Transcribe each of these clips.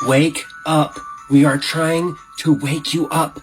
Wake up. We are trying to wake you up.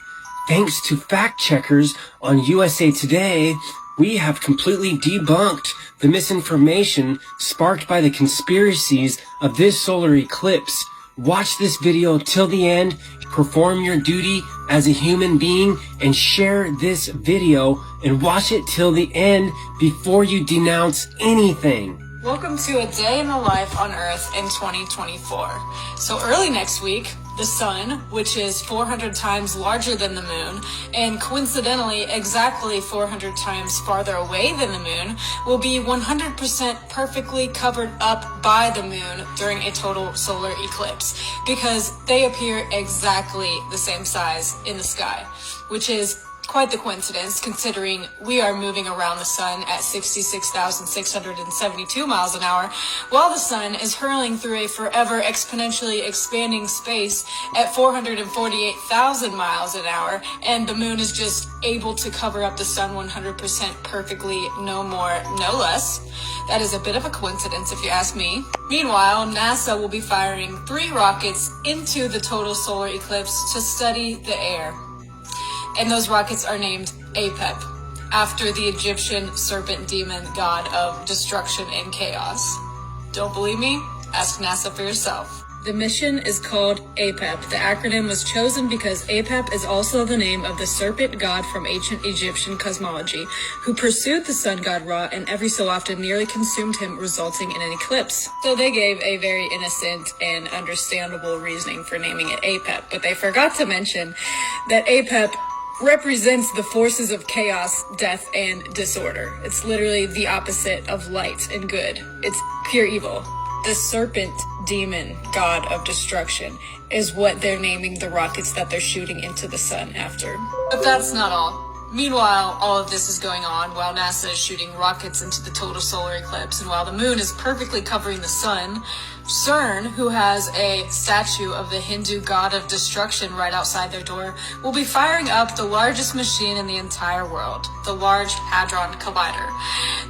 Thanks to fact checkers on USA Today, we have completely debunked the misinformation sparked by the conspiracies of this solar eclipse. Watch this video till the end, perform your duty as a human being, and share this video and watch it till the end before you denounce anything. Welcome to a day in the life on Earth in 2024. So early next week, the sun, which is 400 times larger than the moon, and coincidentally exactly 400 times farther away than the moon, will be 100% perfectly covered up by the moon during a total solar eclipse, because they appear exactly the same size in the sky, which is quite the coincidence, considering we are moving around the sun at 66,672 miles an hour, while the sun is hurling through a forever exponentially expanding space at 448,000 miles an hour, and the moon is just able to cover up the sun 100% perfectly, no more, no less. That is a bit of a coincidence if you ask me. Meanwhile, NASA will be firing 3 rockets into the total solar eclipse to study the air. And those rockets are named Apep, after the Egyptian serpent demon god of destruction and chaos. Don't believe me? Ask NASA for yourself. The mission is called Apep. The acronym was chosen because Apep is also the name of the serpent god from ancient Egyptian cosmology, who pursued the sun god Ra and every so often nearly consumed him, resulting in an eclipse. So they gave a very innocent and understandable reasoning for naming it Apep, but they forgot to mention that Apep represents the forces of chaos, death, and disorder. It's literally the opposite of light and good. It's pure evil. The serpent demon god of destruction is what they're naming the rockets that they're shooting into the sun after. But that's not all. Meanwhile, all of this is going on while NASA is shooting rockets into the total solar eclipse, and while the moon is perfectly covering the sun, CERN, who has a statue of the Hindu god of destruction right outside their door, will be firing up the largest machine in the entire world, the Large Hadron Collider.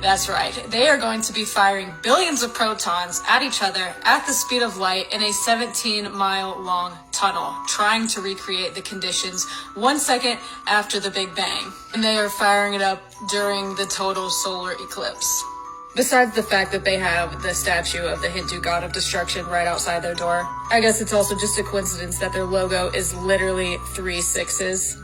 That's right, they are going to be firing billions of protons at each other at the speed of light in a 17-mile-long tunnel, trying to recreate the conditions 1 second after the Big Bang. And they are firing it up during the total solar eclipse. Besides the fact that they have the statue of the Hindu god of destruction right outside their door, I guess it's also just a coincidence that their logo is literally 3 6s.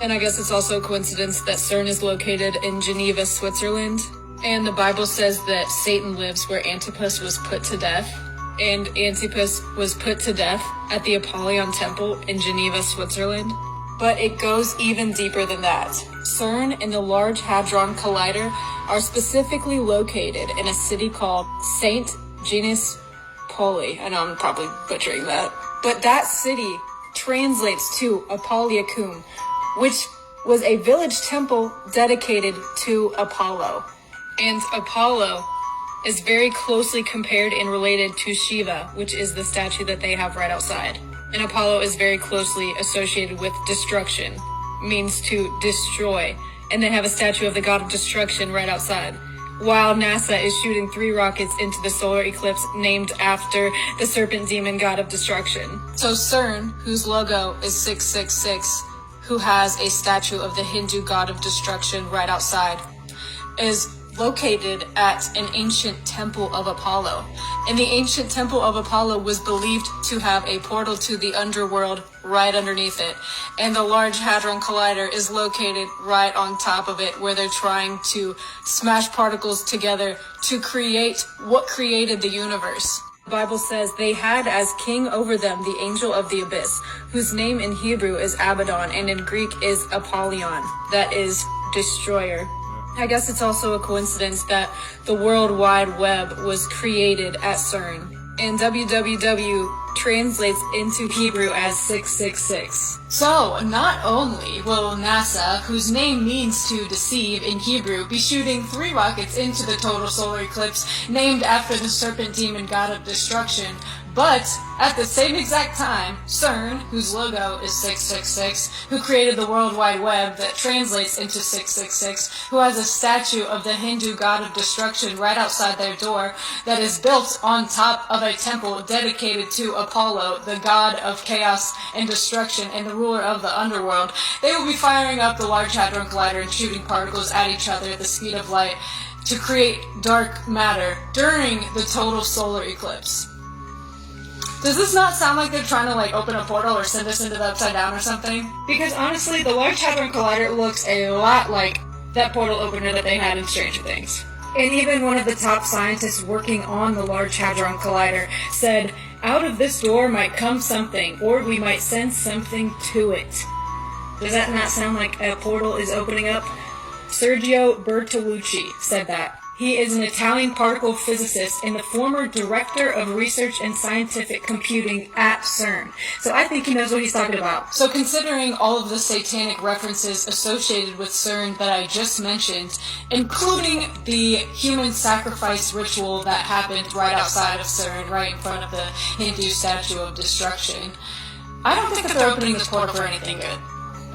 And I guess it's also a coincidence that CERN is located in Geneva, Switzerland. And the Bible says that Satan lives where Antipas was put to death. And Antipas was put to death at the Apollyon Temple in Geneva, Switzerland. But it goes even deeper than that. CERN and the Large Hadron Collider are specifically located in a city called St. Genus Poli. I know I'm probably butchering that. But that city translates to Apollyacum, which was a village temple dedicated to Apollo. And Apollo is very closely compared and related to Shiva, which is the statue that they have right outside. And Apollo is very closely associated with destruction, means to destroy. And they have a statue of the god of destruction right outside, while NASA is shooting 3 rockets into the solar eclipse named after the serpent demon god of destruction. So CERN, whose logo is 666, who has a statue of the Hindu god of destruction right outside, is located at an ancient temple of Apollo. And the ancient temple of Apollo was believed to have a portal to the underworld right underneath it. And the Large Hadron Collider is located right on top of it, where they're trying to smash particles together to create what created the universe. The Bible says they had as king over them the angel of the abyss, whose name in Hebrew is Abaddon and in Greek is Apollyon, that is destroyer. I guess it's also a coincidence that the World Wide Web was created at CERN, and www translates into Hebrew as 666. So, not only will NASA, whose name means to deceive in Hebrew, be shooting 3 rockets into the total solar eclipse named after the serpent demon god of destruction, But at the same exact time, CERN, whose logo is 666, who created the World Wide Web that translates into 666, who has a statue of the Hindu god of destruction right outside their door that is built on top of a temple dedicated to Apollo, the god of chaos and destruction and the ruler of the underworld, they will be firing up the Large Hadron Collider and shooting particles at each other at the speed of light to create dark matter during the total solar eclipse. Does this not sound like they're trying to open a portal or send us into the Upside Down or something? Because honestly, the Large Hadron Collider looks a lot like that portal opener that they had in Stranger Things. And even one of the top scientists working on the Large Hadron Collider said, "Out of this door might come something, or we might send something to it." Does that not sound like a portal is opening up? Sergio Bertolucci said that. He is an Italian particle physicist and the former director of research and scientific computing at CERN. So I think he knows what he's talking about. So considering all of the satanic references associated with CERN that I just mentioned, including the human sacrifice ritual that happened right outside of CERN, right in front of the Hindu statue of destruction, I don't think that they're opening this portal for anything good.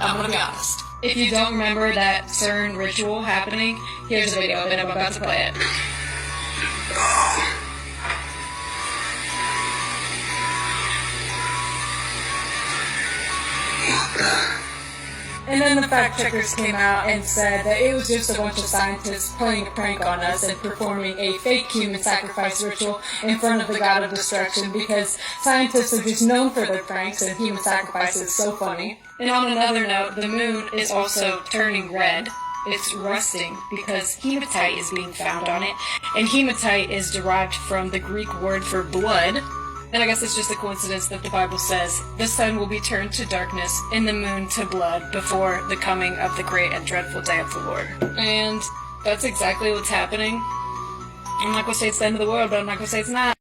I'm gonna be honest. If you don't remember that CERN ritual happening, here's a video of it. I'm about to play it. And then the fact checkers came out and said that it was just a bunch of scientists playing a prank on us and performing a fake human sacrifice ritual in front of the god of destruction, because scientists are just known for their pranks and human sacrifice is so funny. And on another note, the moon is also turning red. It's rusting because hematite is being found on it, and hematite is derived from the Greek word for blood. And I guess it's just a coincidence that the Bible says the sun will be turned to darkness and the moon to blood before the coming of the great and dreadful day of the Lord. And that's exactly what's happening. I'm not going to say it's the end of the world, but I'm not going to say it's not.